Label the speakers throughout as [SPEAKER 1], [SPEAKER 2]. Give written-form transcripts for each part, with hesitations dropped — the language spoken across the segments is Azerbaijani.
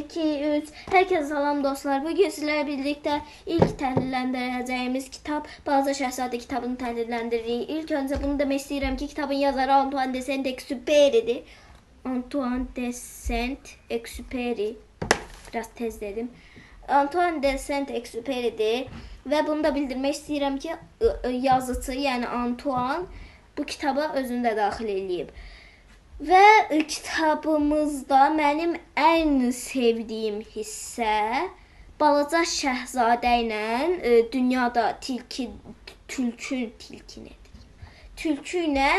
[SPEAKER 1] 2, 3. Herkese salam dostlar. Bugün sizlerle birlikte ilk təhlillendireceğimiz kitap Balaca Şahzadə kitabını təhlillendiririk. İlk önce bunu demək istəyirəm ki, kitabın yazarı Antoine de Saint-Exupéry'dir. Antoine de Saint-Exupéry. Biraz tez dedim. Antoine de Saint-Exupéry'dir. Ve bunu da bildirmək istəyirəm ki, yazıcı, yəni Antoine bu kitaba özündə daxil eləyib. Və kitabımızda mənim ən sevdiyim hissə Balaca Şahzadə ilə dünyada tülkü ilə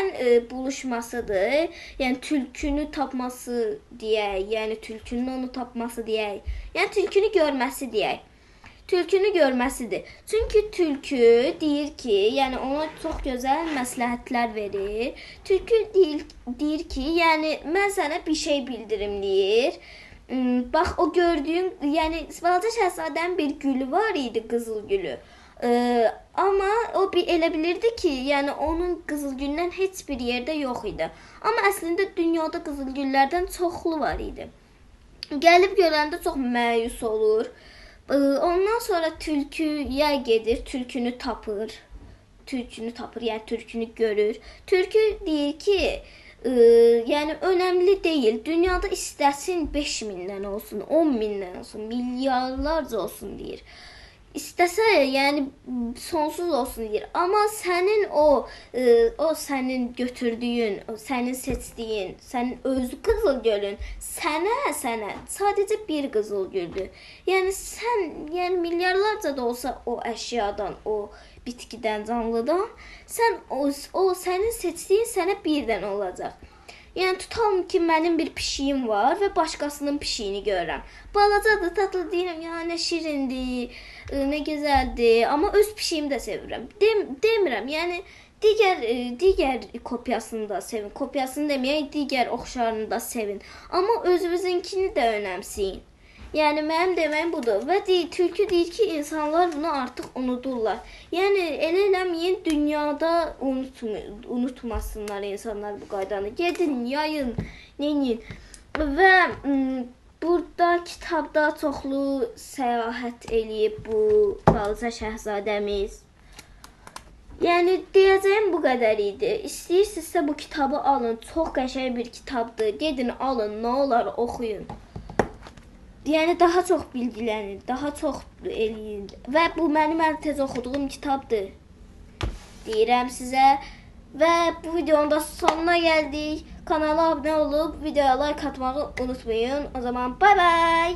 [SPEAKER 1] buluşmasıdır. Yəni tülkünü tapması deyək, yəni tülkünün onu tapması deyək, yəni tülkünü görməsi deyək. Tülkünü görməsidir. Çünki tülkü deyir ki, yəni ona çox gözəl məsləhətlər verir. Tülkü deyir ki, yəni mən sənə bir şey bildirim deyir. Bax o gördüyün, yəni Balaca Şahzadənin bir gülü var idi, qızıl gülü. Amma o elə bilirdi ki, yəni onun qızıl gülündən heç bir yerdə yox idi. Amma əslində dünyada qızıl güllərdən çoxlu var idi. Gəlib görəndə çox məyus olur. Ondan sonra tülküyə gedir, tülkünü tapır, yəni tülkünü görür. Tülkü deyir ki, yəni önəmli deyil, dünyada istəsin 5000'dən olsun, 10.000'dən olsun, milyarlarca olsun deyir. İstəsə, yəni sonsuz olsun deyir. Amma sənin o sənin götürdüyün, sənin seçdiyin, sənin öz qızıl gölün sənə sadəcə bir qızıl güldür. Yəni yəni milyarlarca da olsa o əşyadan, o bitkidən, canlıdan, sənin seçdiyin sənə birdən olacaq. Yəni tutalım ki, mənim bir pişiyim var və başqasının pişiyini görürəm. Balacadır, tatlı deyirəm, ya nə şirindir, nə gözəldir, amma öz pişiyimi də sevirəm. Demirəm, yəni digər kopyasını da sevin. Kopyasını deməyək, digər oxşarını da sevin. Amma özünüzünkini də önəmsiyin. Yəni mənim deməyim budur. Və tülkü deyir ki, insanlar bunu artıq unudurlar. Yəni elə eləməyin, dünyada unutmasınlar insanlar bu qaydanı. Gedin, yayın, neyin. Və burada kitabda çoxlu səyahət eləyib bu Balaca Şahzadəmiz. Yəni deyəcəyim bu qədər idi. İstəyirsinizsə bu kitabı alın. Çox qəşəng bir kitabdır. Gedin alın, nə olar oxuyun. Yəni daha çox bilgilənir, daha çox eləyin. Və bu mənim ən tez oxuduğum kitabdır. Deyirəm sizə. Və bu videonun da sonuna gəldik. Kanala abunə olub videoya like atmağı unutmayın. O zaman bay bay.